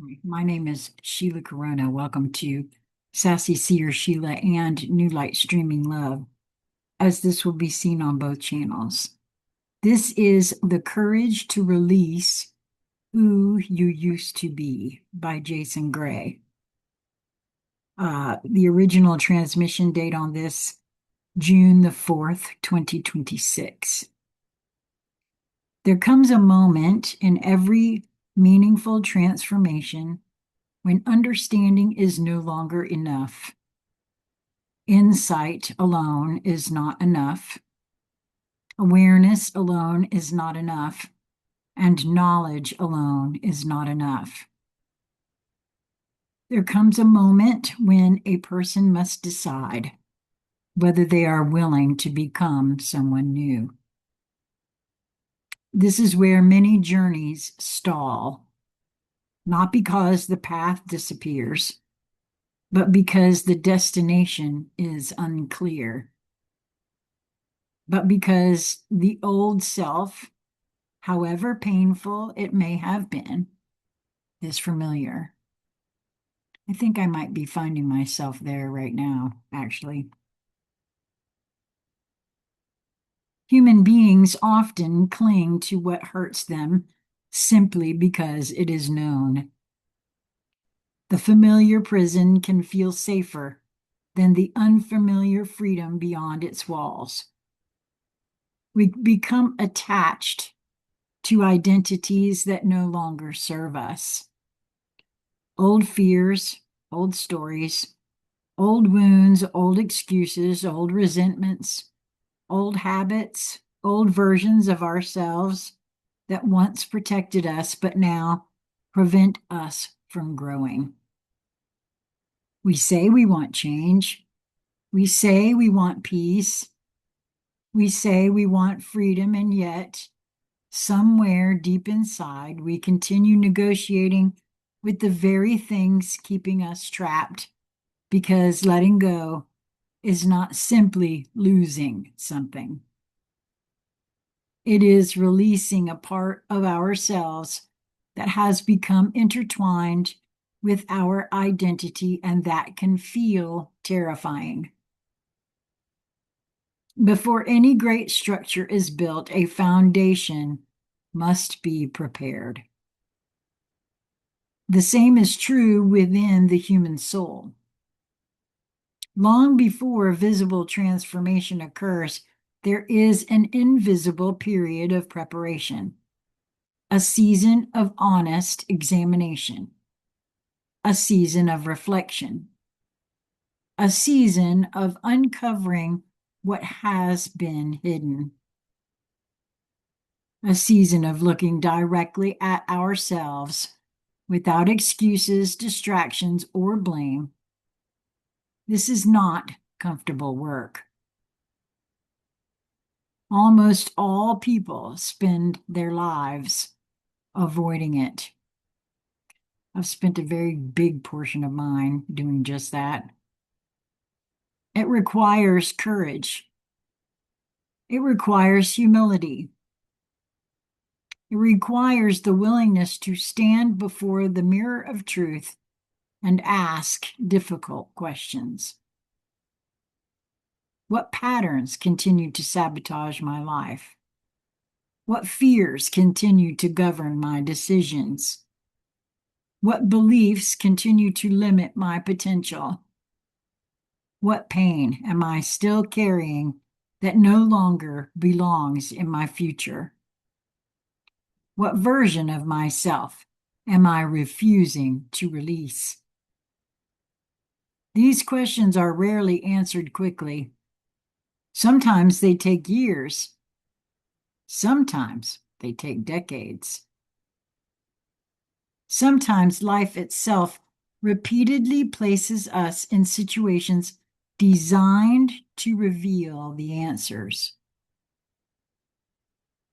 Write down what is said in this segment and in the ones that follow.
Hi, my name is Sheila Corona. Welcome to Sassy Seer Sheila and New Light Streaming Love, as this will be seen on both channels. This is The Courage to Release Who You Used to Be by Jason Gray. The original transmission date on this, June the 4th, 2026. There comes a moment in every meaningful transformation when understanding is no longer enough. Insight alone is not enough. Awareness alone is not enough. And knowledge alone is not enough. There comes a moment when a person must decide whether they are willing to become someone new. This is where many journeys stall, not because the path disappears, but because the destination is unclear. But because the old self, however painful it may have been, is familiar. I think I might be finding myself there right now, actually. Human beings often cling to what hurts them simply because it is known. The familiar prison can feel safer than the unfamiliar freedom beyond its walls. We become attached to identities that no longer serve us. Old fears, old stories, old wounds, old excuses, old resentments, old habits, old versions of ourselves that once protected us but now prevent us from growing. We say we want change. We say we want peace. We say we want freedom, and yet somewhere deep inside, we continue negotiating with the very things keeping us trapped, because letting go is not simply losing something. It is releasing a part of ourselves that has become intertwined with our identity, and that can feel terrifying. Before any great structure is built, a foundation must be prepared. The same is true within the human soul. Long before visible transformation occurs, there is an invisible period of preparation, a season of honest examination, a season of reflection, a season of uncovering what has been hidden, a season of looking directly at ourselves without excuses, distractions, or blame. This is not comfortable work. Almost all people spend their lives avoiding it. I've spent a very big portion of mine doing just that. It requires courage. It requires humility. It requires the willingness to stand before the mirror of truth and ask difficult questions. What patterns continue to sabotage my life? What fears continue to govern my decisions? What beliefs continue to limit my potential? What pain am I still carrying that no longer belongs in my future? What version of myself am I refusing to release? These questions are rarely answered quickly. Sometimes they take years. Sometimes they take decades. Sometimes life itself repeatedly places us in situations designed to reveal the answers,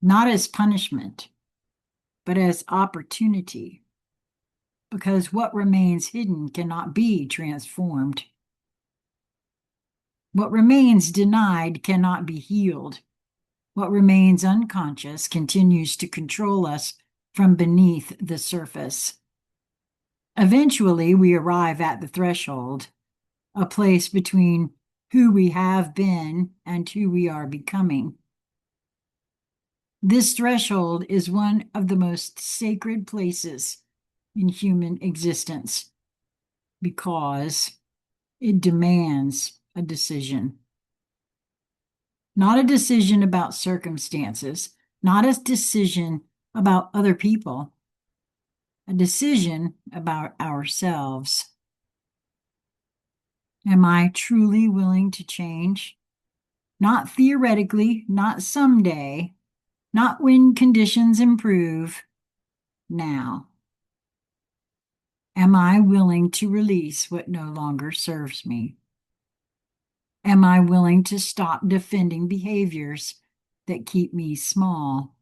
not as punishment, but as opportunity, because what remains hidden cannot be transformed. What remains denied cannot be healed. What remains unconscious continues to control us from beneath the surface. Eventually, we arrive at the threshold, a place between who we have been and who we are becoming. This threshold is one of the most sacred places in human existence because it demands a decision. Not a decision about circumstances, not a decision about other people, a decision about ourselves. Am I truly willing to change? Not theoretically, not someday, not when conditions improve, now. Am I willing to release what no longer serves me? Am I willing to stop defending behaviors that keep me small?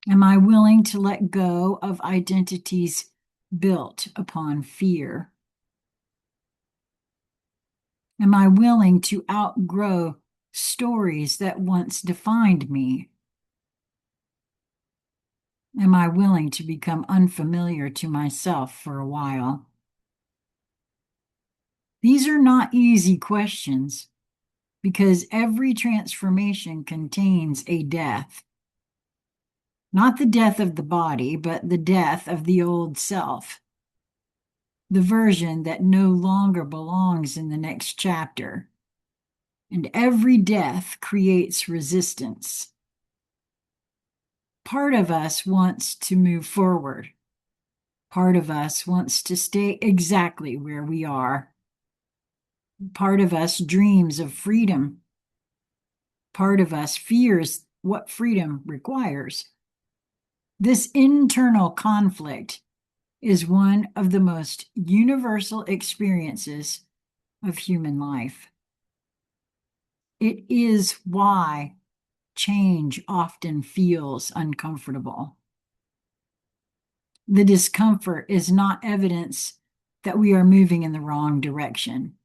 Am I willing to let go of identities built upon fear? Am I willing to outgrow stories that once defined me? Am I willing to become unfamiliar to myself for a while? These are not easy questions because every transformation contains a death. Not the death of the body, but the death of the old self, the version that no longer belongs in the next chapter. And every death creates resistance. Part of us wants to move forward. Part of us wants to stay exactly where we are. Part of us dreams of freedom. Part of us fears what freedom requires. This internal conflict is one of the most universal experiences of human life. It is why change often feels uncomfortable. The discomfort is not evidence that we are moving in the wrong direction.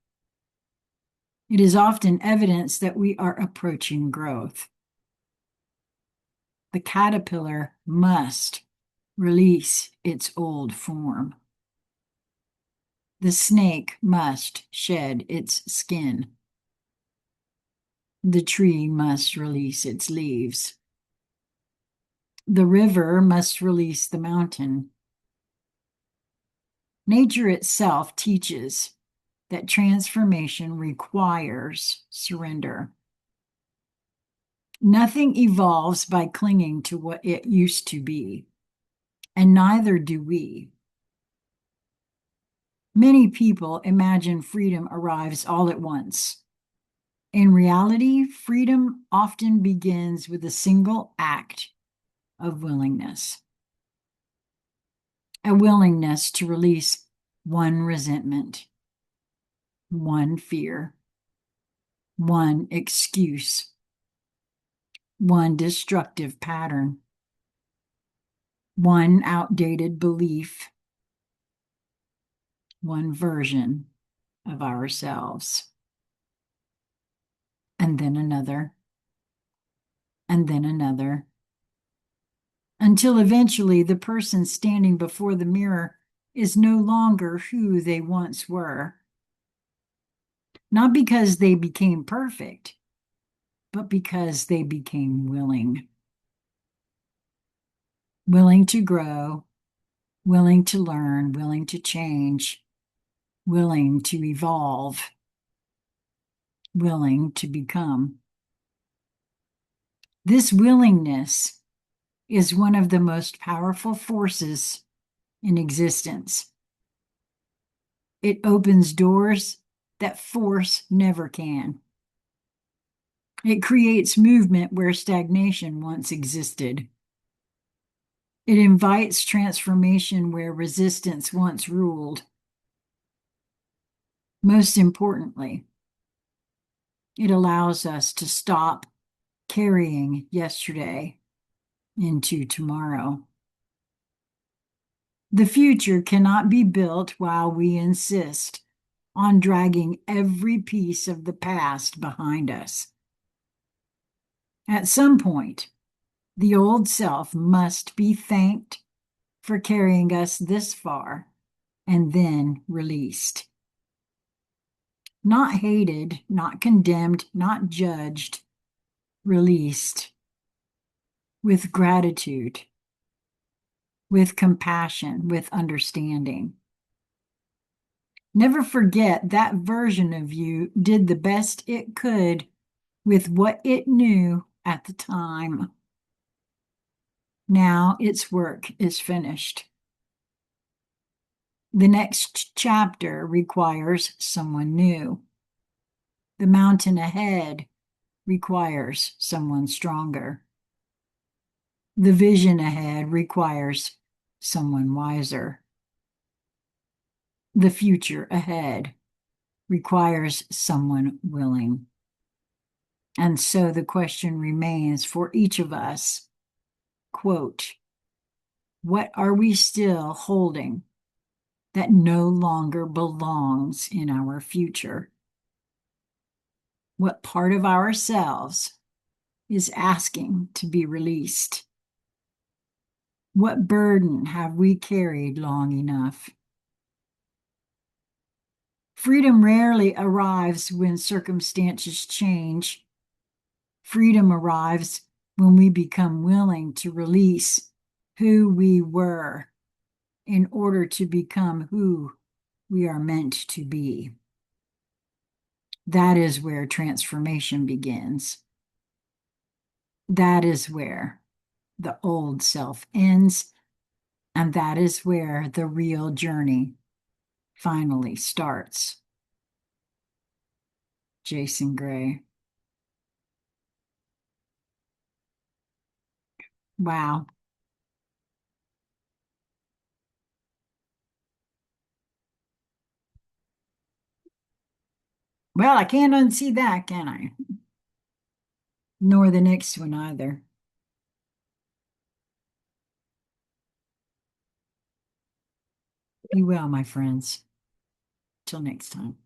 It is often evidence that we are approaching growth. The caterpillar must release its old form. The snake must shed its skin. The tree must release its leaves. The river must release the mountain. Nature itself teaches that transformation requires surrender. Nothing evolves by clinging to what it used to be, and neither do we. Many people imagine freedom arrives all at once. In reality, freedom often begins with a single act of willingness. A willingness to release one resentment, one fear, one excuse, one destructive pattern, one outdated belief, one version of ourselves. And then another, and then another, until eventually the person standing before the mirror is no longer who they once were. Not because they became perfect, but because they became willing. Willing to grow, willing to learn, willing to change, willing to evolve, willing to become. This willingness is one of the most powerful forces in existence. It opens doors that force never can. It creates movement where stagnation once existed. It invites transformation where resistance once ruled. Most importantly, it allows us to stop carrying yesterday into tomorrow. The future cannot be built while we insist on dragging every piece of the past behind us. At some point, the old self must be thanked, for carrying us this far and then released. Not hated, not condemned, not judged, released with gratitude, with compassion, with understanding. Never forget that version of you did the best it could with what it knew at the time. Now its work is finished. The next chapter requires someone new. The mountain ahead requires someone stronger. The vision ahead requires someone wiser. The future ahead requires someone willing. And so the question remains for each of us, quote, what are we still holding that no longer belongs in our future? What part of ourselves is asking to be released? What burden have we carried long enough? Freedom rarely arrives when circumstances change. Freedom arrives when we become willing to release who we were in order to become who we are meant to be. That is where transformation begins. That is where the old self ends, and that is where the real journey finally starts. Jason Gray. Wow. Well, I can't unsee that, can I? Nor the next one either. Be well, my friends. Till next time.